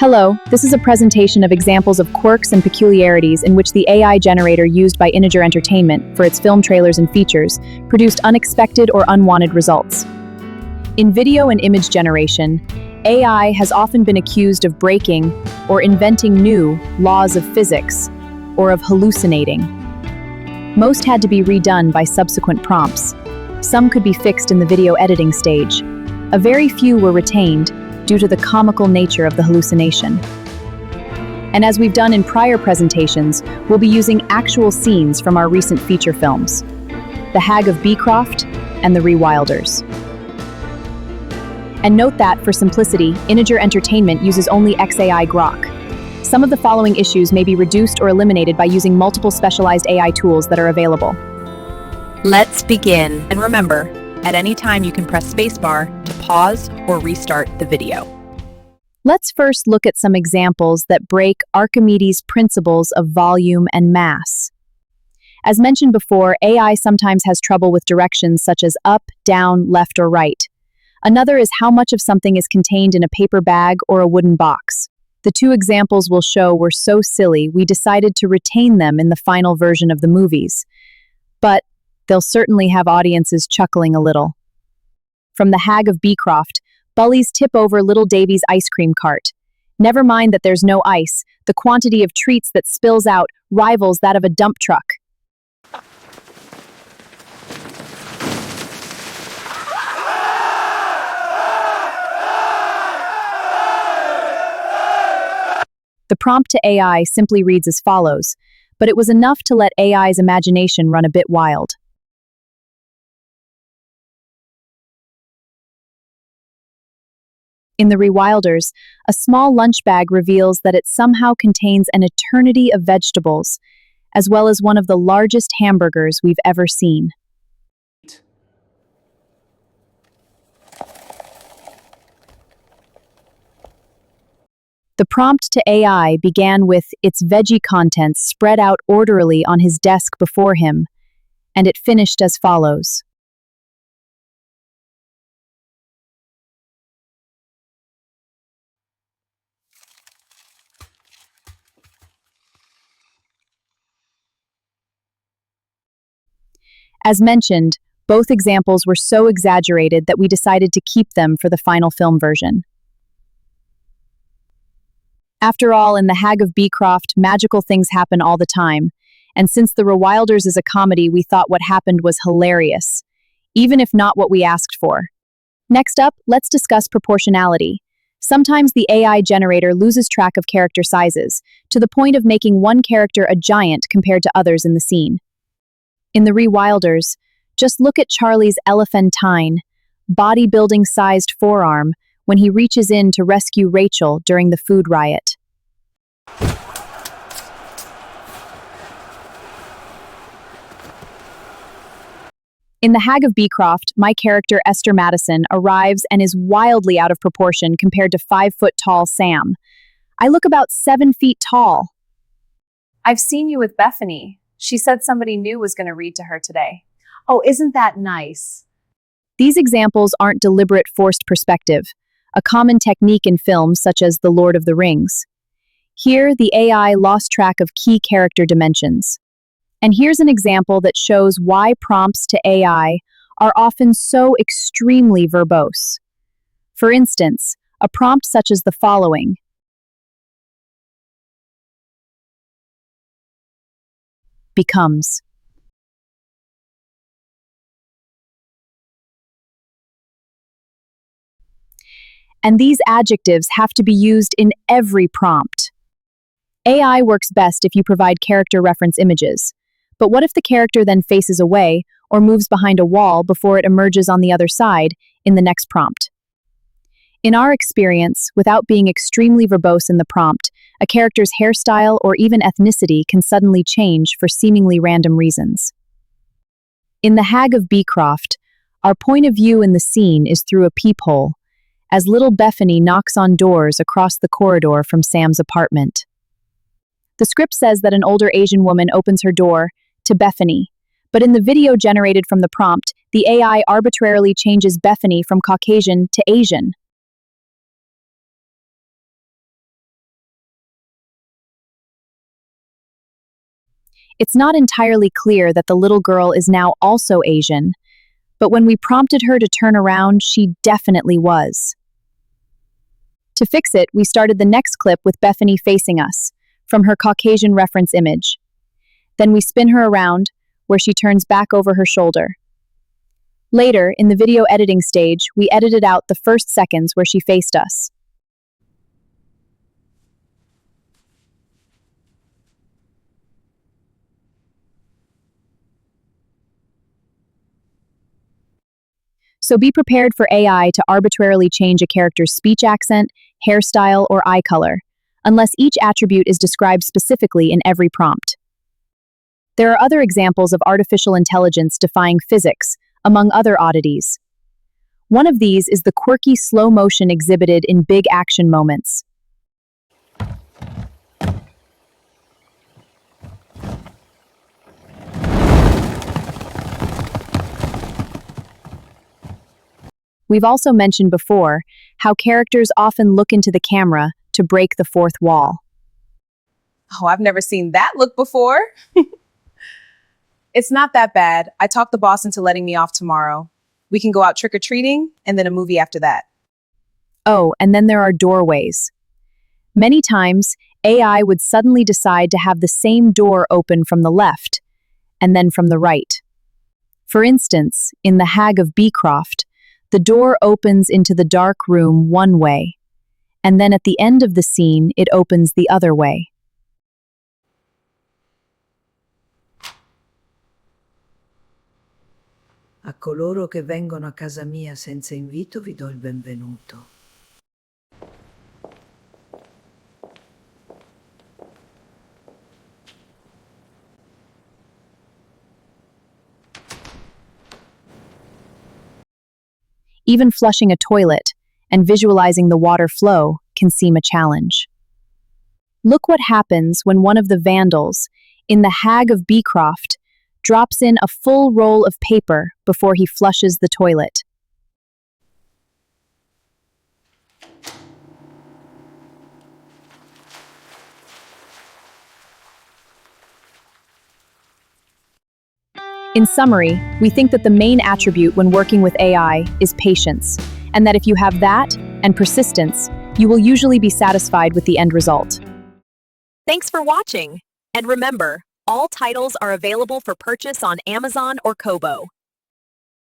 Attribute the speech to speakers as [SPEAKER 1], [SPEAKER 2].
[SPEAKER 1] Hello, this is a presentation of examples of quirks and peculiarities in which the AI generator used by Integer Entertainment for its film trailers and features produced unexpected or unwanted results. In video and image generation, AI has often been accused of breaking or inventing new laws of physics or of hallucinating. Most had to be redone by subsequent prompts. Some could be fixed in the video editing stage. A very few were retained due to the comical nature of the hallucination. And as we've done in prior presentations, we'll be using actual scenes from our recent feature films, The Hag of Beecroft and The Rewilders. And note that, for simplicity, Integer Entertainment uses only XAI Grok. Some of the following issues may be reduced or eliminated by using multiple specialized AI tools that are available.
[SPEAKER 2] Let's begin. And remember, at any time you can press spacebar to pause or restart the video.
[SPEAKER 1] Let's first look at some examples that break Archimedes' principles of volume and mass. As mentioned before, AI sometimes has trouble with directions such as up, down, left, or right. Another is how much of something is contained in a paper bag or a wooden box. The two examples we'll show were so silly we decided to retain them in the final version of the movies. But they'll certainly have audiences chuckling a little. From The Hag of Beecroft, bullies tip over little Davy's ice cream cart. Never mind that there's no ice, the quantity of treats that spills out rivals that of a dump truck. The prompt to AI simply reads as follows, but it was enough to let AI's imagination run a bit wild. In The Rewilders, a small lunch bag reveals that it somehow contains an eternity of vegetables, as well as one of the largest hamburgers we've ever seen. The prompt to AI began with its veggie contents spread out orderly on his desk before him, and it finished as follows. As mentioned, both examples were so exaggerated that we decided to keep them for the final film version. After all, in The Hag of Beecroft, magical things happen all the time, and since The Rewilders is a comedy, we thought what happened was hilarious, even if not what we asked for. Next up, let's discuss proportionality. Sometimes the AI generator loses track of character sizes, to the point of making one character a giant compared to others in the scene. In The Rewilders, just look at Charlie's elephantine, bodybuilding-sized forearm when he reaches in to rescue Rachel during the food riot. In The Hag of Beecroft, my character Esther Madison arrives and is wildly out of proportion compared to 5-foot-tall Sam. I look about 7 feet tall.
[SPEAKER 3] I've seen you with Bethany. She said somebody new was going to read to her today. Oh, isn't that nice?
[SPEAKER 1] These examples aren't deliberate forced perspective, a common technique in films such as The Lord of the Rings. Here, the AI lost track of key character dimensions. And here's an example that shows why prompts to AI are often so extremely verbose. For instance, a prompt such as the following becomes. And these adjectives have to be used in every prompt. AI works best if you provide character reference images. But what if the character then faces away or moves behind a wall before it emerges on the other side in the next prompt? In our experience, without being extremely verbose in the prompt, a character's hairstyle or even ethnicity can suddenly change for seemingly random reasons. In The Hag of Beecroft, our point of view in the scene is through a peephole, as little Bethany knocks on doors across the corridor from Sam's apartment. The script says that an older Asian woman opens her door to Bethany, but in the video generated from the prompt, the AI arbitrarily changes Bethany from Caucasian to Asian. It's not entirely clear that the little girl is now also Asian, but when we prompted her to turn around, she definitely was. To fix it, we started the next clip with Bethany facing us, from her Caucasian reference image. Then we spin her around, where she turns back over her shoulder. Later, in the video editing stage, we edited out the first seconds where she faced us. So be prepared for AI to arbitrarily change a character's speech accent, hairstyle, or eye color, unless each attribute is described specifically in every prompt. There are other examples of artificial intelligence defying physics, among other oddities. One of these is the quirky slow motion exhibited in big action moments. We've also mentioned before how characters often look into the camera to break the fourth wall.
[SPEAKER 3] Oh, I've never seen that look before. It's not that bad. I talked the boss into letting me off tomorrow. We can go out trick-or-treating and then a movie after that.
[SPEAKER 1] Oh, and then there are doorways. Many times, AI would suddenly decide to have the same door open from the left and then from the right. For instance, in The Hag of Beecroft, the door opens into the dark room one way, and then at the end of the scene, it opens the other way.
[SPEAKER 4] A coloro che vengono a casa mia senza invito vi do il benvenuto.
[SPEAKER 1] Even flushing a toilet and visualizing the water flow can seem a challenge. Look what happens when one of the vandals, in The Hag of Beecroft, drops in a full roll of paper before he flushes the toilet. In summary, we think that the main attribute when working with AI is patience, and that if you have that and persistence, you will usually be satisfied with the end result.
[SPEAKER 2] Thanks for watching. And remember, all titles are available for purchase on Amazon or Kobo.